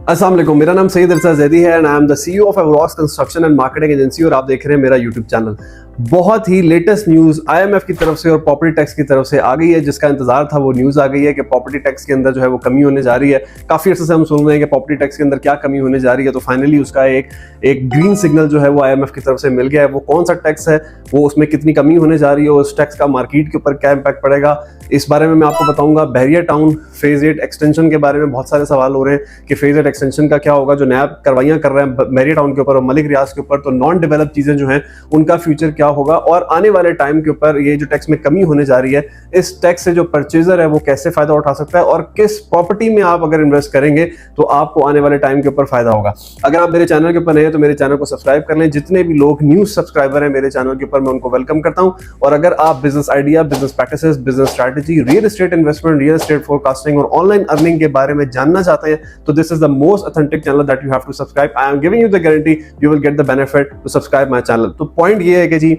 अस्सलाम वालेकुम, मेरा नाम सईद इरशाद ज़ैदी है and I am the CEO of Evrox construction and marketing agency और आप देख रहे हैं मेरा यूट्यूब चैनल। बहुत ही लेटेस्ट न्यूज़ आईएमएफ की तरफ से और प्रॉपर्टी टैक्स की तरफ से आ गई है, जिसका इंतजार था वो न्यूज़ आ गई है कि प्रॉपर्टी टैक्स के अंदर जो है वो कमी होने जा रही है। काफ़ी अर्से से हम सुन रहे हैं कि प्रॉपर्टी टैक्स के अंदर क्या कमी होने जा रही है, तो फाइनली उसका एक ग्रीन सिग्नल जो है वो आईएमएफ की तरफ से मिल गया है। वो कौन सा टैक्स है, वो उसमें कितनी कमी होने जा रही है, उस टैक्स का मार्केट के ऊपर क्या इम्पैक्ट पड़ेगा, इस बारे में मैं आपको बताऊंगा। बहरिया टाउन फेज 8 एक्सटेंशन के बारे में बहुत सारे सवाल हो रहे हैं कि फेज 8 एक्सटेंशन का क्या होगा, जो नया कार्रवाइयां कर रहे हैं बहरिया टाउन के ऊपर और मलिक रियाज के ऊपर, तो नॉन डेवलप चीजें जो हैं उनका फ्यूचर क्या होगा, और आने वाले टाइम के ऊपर ये जो टैक्स में कमी होने जा रही है, इस टैक्स से जो परचेजर है वो कैसे फायदा उठा सकता है और किस प्रॉपर्टी में आप अगर इन्वेस्ट करेंगे तो आपको आने वाले टाइम के ऊपर फायदा होगा। अगर आप मेरे चैनल के ऊपर नए हैं तो मेरे चैनल को सब्सक्राइब कर लें। जितने भी लोग न्यूज सब्सक्राइबर हैं मेरे चैनल के ऊपर, मैं उनको वेलकम करता हूं। और अगर आप business idea, business practices, business strategy, real estate investment, real estate forecasting और ऑनलाइन अर्निंग के बारे में जानना चाहते हैं तो this is the most authentic channel that you have to subscribe. I am giving you the guarantee you will get the benefit to subscribe my channel. तो point ये है कि जी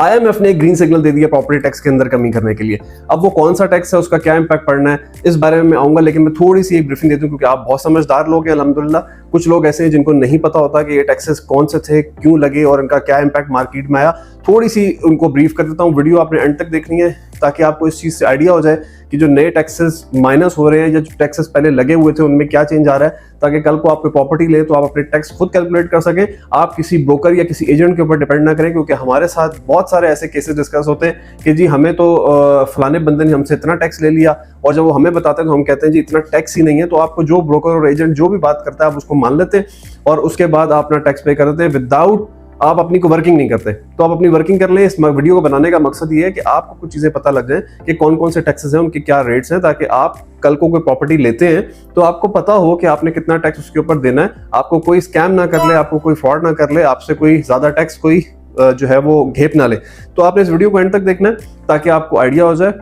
आईएमएफ ने एक ग्रीन सिग्नल दे दिया प्रॉपर्टी टैक्स के अंदर कमी करने के लिए। अब वो कौन सा टैक्स है, उसका क्या इंपैक्ट पड़ना है, इस बारे में मैं आऊंगा, लेकिन मैं थोड़ी सी एक ब्रीफिंग देता हूं क्योंकि आप बहुत समझदार लोग हैं अल्हम्दुलिल्लाह। कुछ लोग ऐसे हैं जिनको नहीं पता होता कि ये टैक्सेस कौन से थे, क्यों लगे और इनका क्या इंपैक्ट मार्केट में आया। थोड़ी सी उनको ब्रीफ कर देता हूँ। वीडियो आपने एंड तक देखनी है ताकि आपको इस चीज़ से आइडिया हो जाए कि जो नए टैक्सेस माइनस हो रहे हैं या जो टैक्सेस पहले लगे हुए थे उनमें क्या चेंज आ रहा है, ताकि कल को आप कोई प्रॉपर्टी ले तो आप अपने टैक्स खुद कैलकुलेट कर सकें। आप किसी ब्रोकर या किसी एजेंट के ऊपर डिपेंड ना करें, क्योंकि हमारे साथ बहुत सारे ऐसे केसेस डिस्कस होते हैं कि जी हमें तो फलाने बंदे ने हमसे इतना टैक्स ले लिया, और जब वो हमें बताते हैं तो हम कहते हैं जी इतना टैक्स ही नहीं है। तो आपको जो ब्रोकर और एजेंट जो भी बात करता है आप उसको मान लेते हैं और उसके बाद आप अपना टैक्स पे कर देते हैं विदाउट आप अपनी को वर्किंग नहीं करते। तो आप अपनी वर्किंग कर लें। इस वीडियो को बनाने का मकसद ये है कि आपको कुछ चीजें पता लग जाए कि कौन कौन से टैक्सेस हैं, उनके क्या रेट्स हैं, ताकि आप कल को कोई प्रॉपर्टी लेते हैं तो आपको पता हो कि आपने कितना टैक्स उसके ऊपर देना है। आपको कोई स्कैम ना कर ले, आपको कोई फ्रॉड ना कर ले, आपसे कोई ज्यादा टैक्स कोई जो है वो घेप ना ले। तो आपने इस वीडियो को एंड तक देखना है ताकि आपको आइडिया हो जाए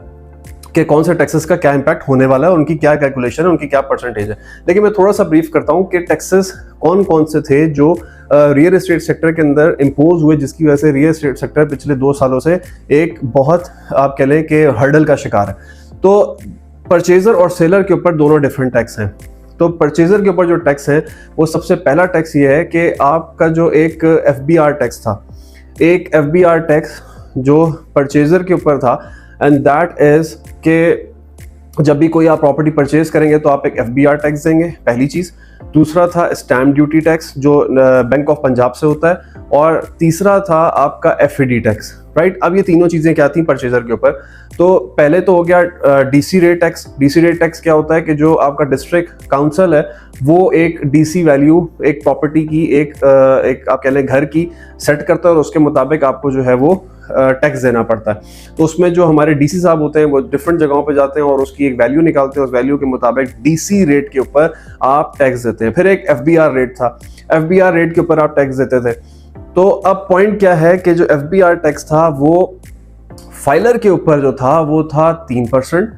कि कौन से टैक्सेस का क्या इंपैक्ट होने वाला है, उनकी क्या कैलकुलेशन है, उनकी क्या परसेंटेज है। लेकिन मैं थोड़ा सा ब्रीफ करता हूं कि टैक्सेस कौन कौन से थे जो रियल एस्टेट सेक्टर के अंदर इम्पोज हुए, जिसकी वजह से रियल एस्टेट सेक्टर पिछले 2 सालों से एक बहुत आप कह लें कि हर्डल का शिकार है। तो परचेजर और सेलर के ऊपर दोनों डिफरेंट टैक्स हैं। तो परचेजर के ऊपर जो टैक्स है वो सबसे पहला टैक्स ये है कि आपका जो एक एफबीआर टैक्स था, एक एफबीआर टैक्स जो परचेजर के ऊपर था, एंड दैट इज के जब भी कोई आप प्रॉपर्टी परचेज करेंगे तो आप एक एफबीआर टैक्स देंगे, पहली चीज। दूसरा था स्टैम्प ड्यूटी टैक्स जो बैंक ऑफ पंजाब से होता है, और तीसरा था आपका एफईडी टैक्स, राइट। अब ये तीनों चीजें क्या थी परचेजर के ऊपर। तो पहले तो हो गया DC rate tax. DC rate tax क्या होता है कि जो आपका डिस्ट्रिक्ट काउंसिल है वो एक डीसी वैल्यू एक प्रॉपर्टी की एक आप कह लें घर की सेट करता है और उसके मुताबिक आपको जो है वो टैक्स देना पड़ता है। तो उसमें जो हमारे डीसी साहब होते हैं वो डिफरेंट जगहों पे जाते हैं और उसकी एक वैल्यू निकालते हैं, उस वैल्यू के मुताबिक डीसी रेट के ऊपर आप टैक्स देते हैं। फिर एक एफबीआर रेट था, एफबीआर रेट के ऊपर आप टैक्स देते थे। तो अब पॉइंट क्या है कि जो एफबीआर टैक्स था वो फाइलर के ऊपर जो था वो था 3%,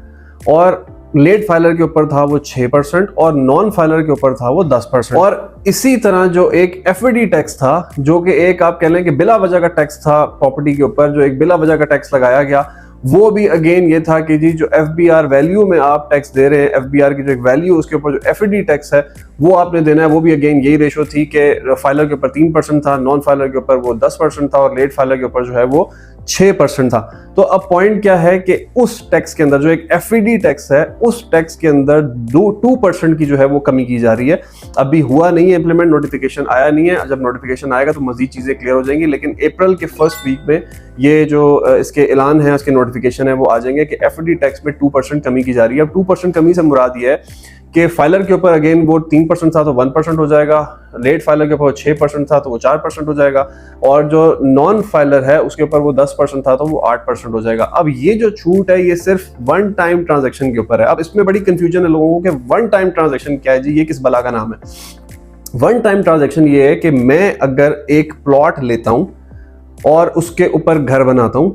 और लेट फाइलर के ऊपर था वो 6%, और नॉन फाइलर के ऊपर था वो 10%। और इसी तरह जो एक एफईडी टैक्स था जो कि एक आप कह लें कि बिला वजह का टैक्स था प्रॉपर्टी के ऊपर, जो एक बिला वजह का टैक्स लगाया गया, वो भी अगेन ये था कि जी जो एफबीआर वैल्यू में आप टैक्स दे रहे हैं, एफबीआर की जो एक वैल्यू उसके ऊपर जो एफईडी टैक्स है वो आपने देना है। वो भी अगेन यही रेशो थी कि फाइलर के ऊपर 3% था, नॉन फाइलर के ऊपर वो 10% था, और लेट फाइलर के ऊपर जो है वो 6% था। तो अब पॉइंट क्या है कि उस टैक्स के अंदर जो एक एफईडी टैक्स है उस टैक्स के अंदर 2% की जो है वो कमी की जा रही है। अभी हुआ नहीं है इम्प्लीमेंट, नोटिफिकेशन आया नहीं है। जब नोटिफिकेशन आएगा तो मजीद चीजें क्लियर हो जाएंगी, लेकिन अप्रैल के फर्स्ट वीक में ये जो इसके ऐलान है, इसके नोटिफिकेशन है वो आ जाएंगे कि एफईडी टैक्स में 2% कमी की जा रही है। अब 2% कमी से मुराद ये है कि फाइलर के ऊपर अगेन वो 3% था तो 1% हो जाएगा, लेट फाइलर के ऊपर 6% था तो वो 4% हो जाएगा, और जो नॉन फाइलर है उसके ऊपर वो 10% था तो वो 8% हो जाएगा। अब ये जो छूट है ये सिर्फ वन टाइम ट्रांजैक्शन के ऊपर है। अब इसमें बड़ी कंफ्यूजन है लोगों को कि वन टाइम ट्रांजैक्शन क्या है जी, ये किस बला का नाम है। वन टाइम ट्रांजैक्शन ये है कि मैं अगर एक प्लॉट लेता हूं और उसके ऊपर घर बनाता हूं,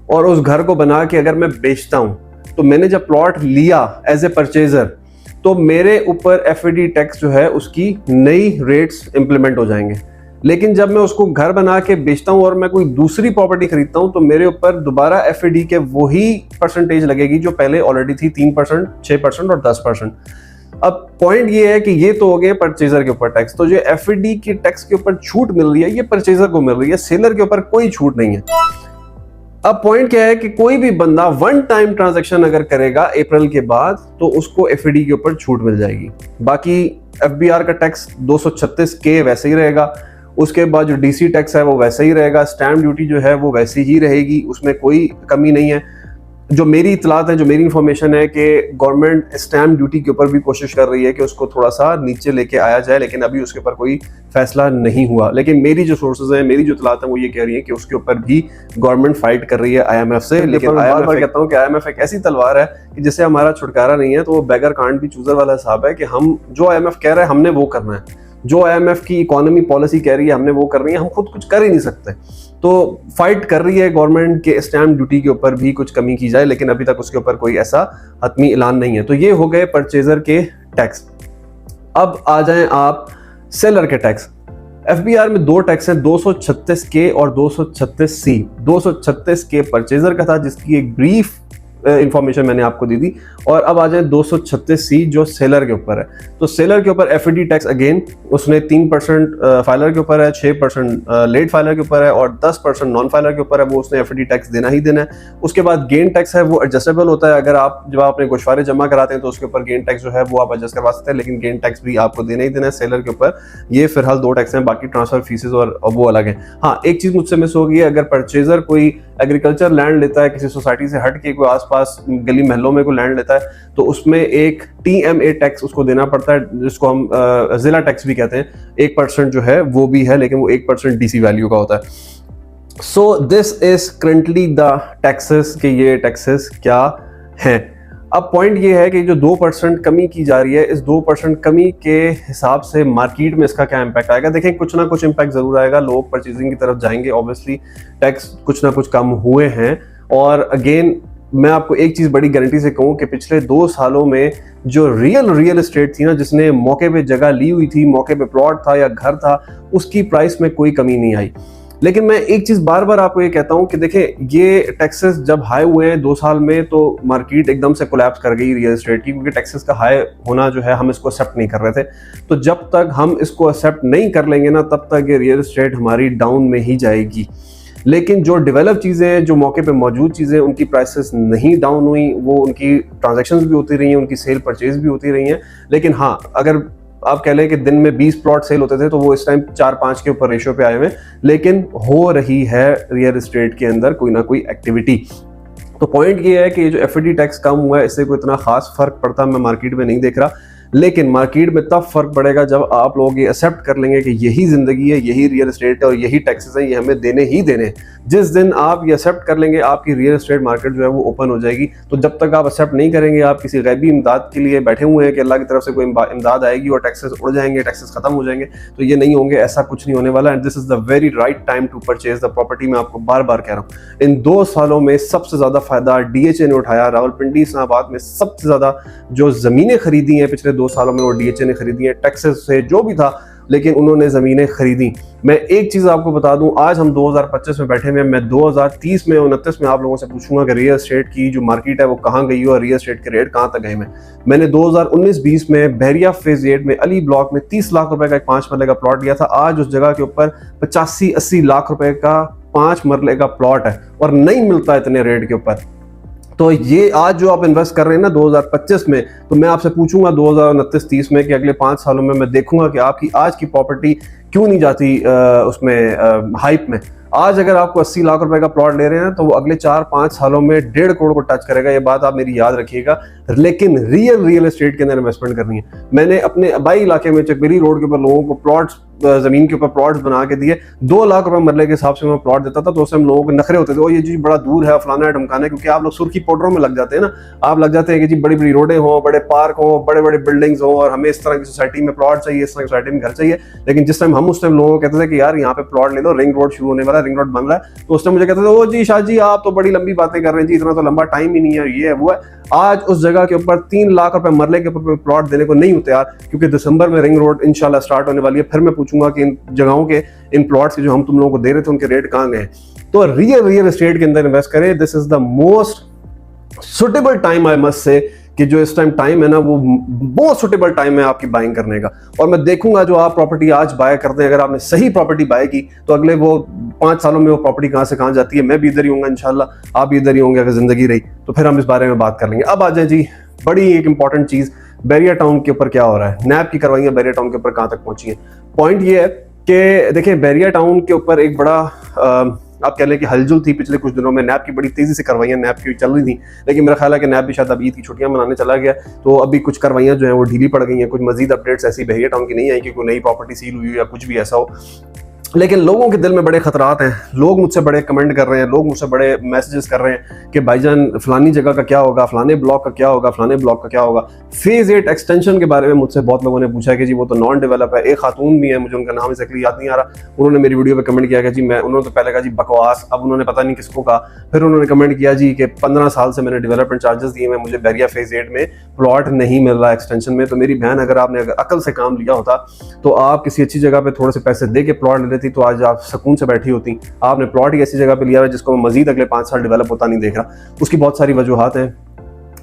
और उस घर को बना के अगर मैं बेचता हूं, तो मैंने जब प्लॉट लिया एज ए परचेजर तो मेरे ऊपर एफईडी टैक्स जो है उसकी नई रेट्स इंप्लीमेंट हो जाएंगे। लेकिन जब मैं उसको घर बना के बेचता हूं और मैं कोई दूसरी प्रॉपर्टी खरीदता हूं तो मेरे ऊपर दोबारा एफईडी के वही परसेंटेज लगेगी जो पहले ऑलरेडी थी, 3%, 6% और 10%। अब पॉइंट ये है कि ये तो हो गए परचेजर के ऊपर टैक्स, तो जो एफईडी की टैक्स के ऊपर छूट मिल रही है ये परचेजर को मिल रही है, सेलर के ऊपर कोई छूट नहीं है। अब पॉइंट क्या है कि कोई भी बंदा वन टाइम ट्रांजैक्शन अगर करेगा अप्रैल के बाद तो उसको एफईडी के ऊपर छूट मिल जाएगी। बाकी एफबीआर का टैक्स 236 के वैसे ही रहेगा, उसके बाद जो डीसी टैक्स है वो वैसे ही रहेगा, स्टैम्प ड्यूटी जो है वो वैसी ही रहेगी, उसमें कोई कमी नहीं है। जो मेरी इतलात है, जो मेरी इन्फॉर्मेशन है कि गवर्नमेंट स्टैम्प ड्यूटी के ऊपर भी कोशिश कर रही है कि उसको थोड़ा सा नीचे लेके आया जाए, लेकिन अभी उसके ऊपर कोई फैसला नहीं हुआ। लेकिन मेरी जो सोर्सेज हैं, मेरी जो इतलात है वो ये कह रही है कि उसके ऊपर भी गवर्नमेंट फाइट कर रही है आईएमएफ से। लेकिन बार-बार कहता हूँ कि आईएमएफ एक ऐसी तलवार है कि जिससे हमारा छुटकारा नहीं है, तो वो बेगर कांट बी चूजर वाला हिसाब है कि हम जो आईएमएफ कह रहे हैं हमने वो करना है, जो आईएमएफ की इकोनॉमी पॉलिसी कह रही है हमने वो कर रही है, हम खुद कुछ कर ही नहीं सकते। तो फाइट कर रही है गवर्नमेंट के स्टैम्प ड्यूटी के ऊपर भी कुछ कमी की जाए, लेकिन अभी तक उसके ऊपर कोई ऐसा हतमी ऐलान नहीं है। तो ये हो गए परचेजर के टैक्स। अब आ जाएं आप सेलर के टैक्स। एफबीआर में दो टैक्स हैं, 236 के और 236 सी। 236 के परचेजर का था जिसकी एक ब्रीफ इंफॉर्मेशन मैंने आपको दी थी, और अब आ जाए 236 सी जो सेलर के ऊपर है। तो सेलर के ऊपर एफईडी टैक्स अगेन उसने 3% फाइलर के ऊपर है, 6% लेट फाइलर के ऊपर है और 10% नॉन फाइलर के ऊपर है, वो उसने एफईडी टैक्स देना ही देना है। उसके बाद गेन टैक्स है, वो एडजस्टेबल होता है, अगर आप जब आप अपने गोशवारे जमा कराते हैं तो उसके ऊपर गेन टैक्स जो है वो आप एडजस्ट करवा सकते हैं, लेकिन गेन टैक्स भी आपको देना ही देना है सेलर के ऊपर। ये फिलहाल दो टैक्स हैं, बाकी ट्रांसफर फीसेज और वो अलग है। हाँ, एक चीज मुझसे मिस हो गई है, अगर परचेजर कोई एग्रीकल्चर लैंड लेता है किसी सोसाइटी से हट के, कोई आसपास गली महलों में कोई लैंड लेता है, तो उसमें एक टीएमए टैक्स उसको देना पड़ता है, जिसको हम जिला टैक्स भी कहते हैं। 1% जो है वो भी है, लेकिन वो 1% डीसी वैल्यू का होता है। So this is currently the taxes के ये टैक्सेस क्या हैं। अब पॉइंट ये है कि जो 2% कमी की जा रही है, इस 2% कमी के हिसाब से मार्केट में इसका क्या इम्पैक्ट आएगा। देखें, कुछ ना कुछ इम्पैक्ट जरूर आएगा, लोग परचेजिंग की तरफ जाएंगे, ऑब्वियसली टैक्स कुछ ना कुछ कम हुए हैं। और अगेन मैं आपको एक चीज बड़ी गारंटी से कहूं कि पिछले 2 सालों में जो रियल एस्टेट थी ना, जिसने मौके पे जगह ली हुई थी, मौके पे प्लॉट था या घर था, उसकी प्राइस में कोई कमी नहीं आई। लेकिन मैं एक चीज बार बार आपको ये कहता हूं कि देखें, ये टैक्सेस जब हाई हुए हैं 2 साल में, तो मार्केट एकदम से कोलैप्स कर गई रियल एस्टेट की, क्योंकि टैक्सेस का हाई होना जो है हम इसको एक्सेप्ट नहीं कर रहे थे। तो जब तक हम इसको एक्सेप्ट नहीं कर लेंगे ना, तब तक ये रियल एस्टेट हमारी डाउन में ही जाएगी। लेकिन जो डेवलप चीज़ें हैं, जो मौके पे मौजूद चीज़ें, उनकी प्राइसेस नहीं डाउन हुई, वो उनकी ट्रांजैक्शंस भी होती रही हैं, उनकी सेल परचेज भी होती रही हैं। लेकिन हाँ, अगर आप कह लें कि दिन में 20 प्लॉट सेल होते थे, तो वो इस टाइम 4-5 के ऊपर रेशियो पे आए हुए हैं, लेकिन हो रही है रियल एस्टेट के अंदर कोई ना कोई एक्टिविटी। तो पॉइंट ये है कि जो एफईडी टैक्स कम हुआ है, इससे कोई इतना खास फर्क पड़ता मैं मार्केट में नहीं देख रहा, लेकिन मार्केट में तब फर्क पड़ेगा जब आप लोग ये एक्सेप्ट कर लेंगे कि यही जिंदगी है, यही रियल एस्टेट है और यही टैक्सेस हैं, ये हमें देने ही देने हैं। जिस दिन आप ये एक्सेप्ट कर लेंगे, आपकी रियल एस्टेट मार्केट जो है वो ओपन हो जाएगी। तो जब तक आप एक्सेप्ट नहीं करेंगे, आप किसी गैबी इमदाद के लिए बैठे हुए हैं कि अल्लाह की तरफ से कोई इमदाद आएगी और टैक्सेस उड़ जाएंगे, टैक्सेस खत्म हो जाएंगे, तो ये नहीं होंगे, ऐसा कुछ नहीं होने वाला। And this is the very right time to purchase the property. मैं आपको बार बार कह रहा हूँ, इन 2 सालों में सबसे ज्यादा फायदा डीएचए ने उठाया। रावलपिंडी इस्लामाबाद में सबसे ज्यादा जो जमीनें खरीदी हैं पिछले 2 सालों में, वो डीएचए ने खरीदी है, टैक्सेस से जो भी था, लेकिन उन्होंने जमीनें खरीदी। मैं एक चीज आपको बता दूं, आज हम 2025 में बैठे हुए हैं, मैं 2030 में 29 में आप लोगों से पूछूंगा कि रियल एस्टेट की जो मार्केट है वो कहां गई और रियल एस्टेट के रेट कहां तक गए। मैंने 2019-20 में बहरिया फेज 8 में अली ब्लॉक में 30 लाख रुपए का एक 5 मरले का प्लॉट लिया था। आज उस जगह के ऊपर 85-80 लाख रुपए का 5 मरले का प्लॉट है, और नहीं मिलता इतने रेट के ऊपर। तो ये आज जो आप इन्वेस्ट कर रहे हैं ना 2025 में, तो मैं आपसे पूछूंगा 2029-30 में कि अगले 5 सालों में मैं देखूंगा कि आपकी आज की प्रॉपर्टी क्यों नहीं जाती उसमें हाइप में। आज अगर आपको 80 लाख रुपए का प्लॉट ले रहे हैं, तो वो अगले 4-5 सालों में 1.5 करोड़ को टच करेगा। ये बात आप मेरी याद रखिएगा। लेकिन रियल एस्टेट के अंदर इन्वेस्टमेंट करनी है। मैंने अपने अबाई इलाके में चकबेरी रोड के ऊपर लोगों को प्लॉट्स, जमीन के ऊपर प्लॉट्स बना के दिए। 2 लाख रुपए मरले के हिसाब से मैं प्लॉट देता था, तो उस टाइम लोगों को नखरे होते थे, और ये जी बड़ा दूर है, फलाना है, ढमकाना है, क्योंकि आप लोग सुर्खी पाउडरों में लग जाते हैं ना। आप लग जाते हैं कि जी बड़ी बड़ी रोडें हों, बड़े पार्क हों, बड़े बड़े बिल्डिंग्स हों, और हमें इस तरह की सोसाइटी में प्लॉट चाहिए, इस तरह की सोसाइटी में घर चाहिए। लेकिन जिस टाइम हम उस टाइम लोगों को कहते थे कि यार यहाँ पे प्लॉट ले लो, रिंग रोड शुरू होने वाला है, रिंग रोड बन रहा है, तो उस टाइम मुझे कहते थे, ओ जी शाह जी आप तो बड़ी लंबी बातें कर रहे हैं जी, इतना तो लंबा टाइम ही नहीं है, ये है वो है। आज उस जगह के ऊपर 3 लाख रुपए मरले के ऊपर प्लॉट देने को नहीं होते यार, क्योंकि दिसंबर में रिंग रोड इंशाल्लाह स्टार्ट होने वाली है। फिर मैं पूछूंगा कि इन जगहों के, इन प्लॉट्स के जो हम तुम लोगों को दे रहे थे, उनके रेट कहाँ गए। तो रियल एस्टेट के अंदर इन्वेस्ट करें। This is the most suitable time I must say कि जो इस टाइम है ना वो बहुत सुटेबल टाइम है आपकी बाइंग करने का। और मैं देखूंगा जो आप प्रॉपर्टी आज बाय करते हैं, अगर आपने सही प्रॉपर्टी बाय की तो अगले वो 5 सालों में वो प्रॉपर्टी कहां से कहां जाती है। मैं भी इधर ही हूँ इंशाल्लाह, आप भी इधर ही होंगे अगर जिंदगी रही तो। फिर हम इस बारे में बात कर लेंगे। अब आ जाए जी बड़ी एक इंपॉर्टेंट चीज, बैरिया टाउन के ऊपर क्या हो रहा है, नैब की कार्रवाइयां बैरिया टाउन के ऊपर कहां तक पहुंची है। पॉइंट ये है कि देखिए बैरिया टाउन के ऊपर एक बड़ा आप कह लें कि हलचल थी पिछले कुछ दिनों में। नैब की बड़ी तेजी से कार्रवाइयां नैब की चल रही थी, लेकिन मेरा ख्याल है कि नैब भी शायद अब ईद की छुट्टियां मनाने चला गया, तो अभी कुछ कार्रवाइयां जो है वो ढीली पड़ गई हैं। कुछ मजीद अपडेट्स ऐसी बैरिया टाउन की नहीं आई कि कोई नई प्रॉपर्टी सील हुई या कुछ भी ऐसा हो, लेकिन लोगों के दिल में बड़े खतरात हैं। लोग मुझसे बड़े कमेंट कर रहे हैं, लोग मुझसे बड़े मैसेजेस कर रहे हैं कि भाईजान फलानी जगह का क्या होगा, फलाने ब्लॉक का क्या होगा, फलाने ब्लॉक का क्या होगा। फेज 8 एक्सटेंशन के बारे में मुझसे बहुत लोगों ने पूछा कि जी वो तो नॉन डेवलप है। एक खातून भी है, मुझे उनका नाम एग्जैक्टली याद नहीं आ रहा, उन्होंने मेरी वीडियो पे कमेंट किया कि जी उन्होंने तो पहले कहा जी बकवास, अब उन्होंने पता नहीं किसको कहा, फिर उन्होंने कमेंट किया जी कि 15 साल से मैंने डेवलपमेंट चार्जेस दिए हैं, मुझे बैरिया फेज 8 में प्लॉट नहीं मिल रहा एक्सटेंशन में। तो मेरी बहन, अगर आपने अकल से काम लिया होता तो आप किसी अच्छी जगह पे थोड़े से पैसे दे के प्लॉट ले लेती, तो आज आप सुकून से बैठी होती। आपने प्लॉट ही ऐसी जगह पे लिया है जिसको मजीद अगले 5 साल डेवलप होता नहीं देख रहा। उसकी बहुत सारी वजूहात हैं।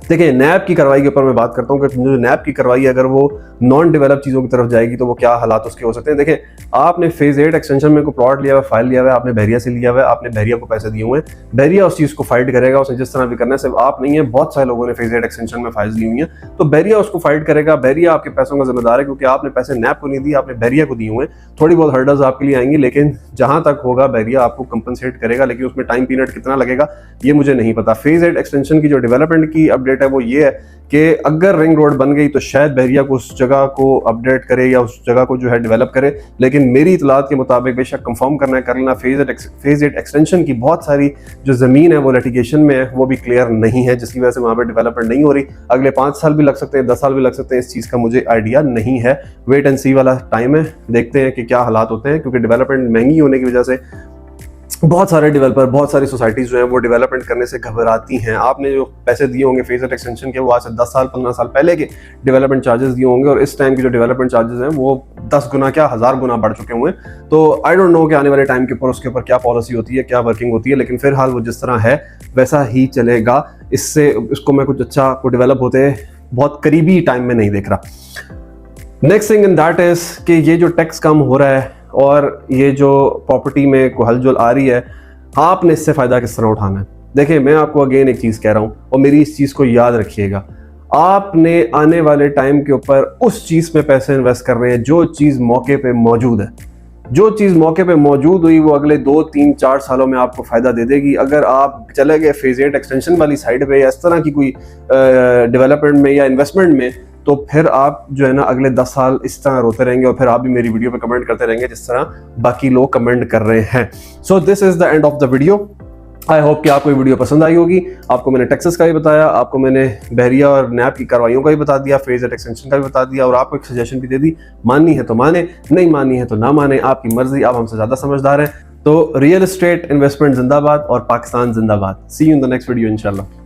देखिए नैब की कार्रवाई के ऊपर मैं बात करता हूँ कि जो नैब की कार्रवाई अगर वो नॉन डेवलप चीज़ों की तरफ जाएगी तो वो क्या हालात उसके हो सकते हैं। देखिए आपने फेज 8 एक्सटेंशन में को प्लॉट लिया हुआ, फाइल लिया हुआ है, आपने बैरिया से लिया हुआ है, आपने बैरिया को पैसे दिए हुए हैं, बैरिया उस चीज़ को फाइट करेगा, उसने जिस तरह भी करना है। सिर्फ आप नहीं है, बहुत सारे लोगों ने फेज 8 एक्सटेंशन में फाइल्स ली हुई हैं, तो बैरिया उसको फाइट करेगा। बैरिया आपके पैसों का जिम्मेदार है क्योंकि आपने पैसे नैब को नहीं दिए, आपने बैरिया को दिए हुए हैं। थोड़ी बहुत हर्डल्स आपके लिए आएंगी, लेकिन जहां तक होगा बैरिया आपको कंपनसेट करेगा, लेकिन उसमें टाइम पीरियड कितना लगेगा ये मुझे नहीं पता। फेज 8 एक्सटेंशन की जो डेवलपमेंट की अपडेट है वो ये है कि अगर रिंग रोड बन गई तो शायद बैरिया को उस जगह को अपडेट करे या उस जगह को जो है डेवलप करे, लेकिन मेरी इतलात के मुताबिक, बेशक कंफर्म करना है कर लेना, फेज 8 एक्सटेंशन की बहुत सारी जो जमीन है वो लिटिगेशन में है, वो भी क्लियर नहीं है, जिसकी वजह से वहां पर डेवलपमेंट नहीं हो रही। अगले 5 साल भी लग सकते हैं, 10 साल भी लग सकते हैं, इस चीज का मुझे आइडिया नहीं है। वेट एंड सी वाला टाइम है, देखते हैं कि क्या हालात होते हैं, क्योंकि डेवलपमेंट महंगी होने की वजह से बहुत सारे डेवलपर, बहुत सारी सोसाइटीज जो हैं वो डेवलपमेंट करने से घबराती हैं। आपने जो पैसे दिए होंगे फेज 8 एक्सटेंशन के, वो आज से 10 साल 15 साल पहले के डेवलपमेंट चार्जेस दिए होंगे, और इस टाइम के जो डेवलपमेंट चार्जेस हैं वो 10 गुना क्या 1000 गुना बढ़ चुके हुए हैं। तो आई डोंट नो कि आने वाले टाइम के ऊपर उसके ऊपर क्या पॉलिसी होती है, क्या वर्किंग होती है, लेकिन फिलहाल वो जिस तरह है वैसा ही चलेगा। इसको मैं कुछ अच्छा को डेवलप होते बहुत करीबी टाइम में नहीं देख रहा। Next thing in that is कि ये जो टैक्स कम हो रहा है और ये जो प्रॉपर्टी में को हलचल आ रही है, आपने इससे फायदा किस तरह उठाना है। देखिए मैं आपको अगेन एक चीज कह रहा हूं और मेरी इस चीज को याद रखिएगा, आपने आने वाले टाइम के ऊपर उस चीज में पैसे इन्वेस्ट कर रहे हैं जो चीज मौके पे मौजूद है। जो चीज मौके पे मौजूद हुई वो अगले 2, 3, 4 सालों में आपको फायदा दे देगी। अगर आप चले गए फेज 8 एक्सटेंशन वाली साइड पे या इस तरह की कोई डेवलपमेंट में या इन्वेस्टमेंट में, तो फिर आप जो है ना अगले 10 साल इस तरह रोते रहेंगे और फिर आप भी मेरी वीडियो पे कमेंट करते रहेंगे जिस तरह बाकी लोग कमेंट कर रहे हैं। So this is the end of the video. I hope कि आपको ये वीडियो पसंद आई होगी। आपको मैंने टैक्सेस का भी बताया, आपको मैंने बहरिया और नैब की कार्रवाइयों का भी बता दिया, फेज 8 एक्सटेंशन का भी बता दिया, और आपको एक सजेशन भी दे दी। माननी है तो माने, नहीं माननी है तो ना माने, आपकी मर्जी। आप हमसे ज्यादा समझदार हैं। तो रियल एस्टेट इन्वेस्टमेंट जिंदाबाद और पाकिस्तान जिंदाबाद। See you in the next video इंशाल्लाह।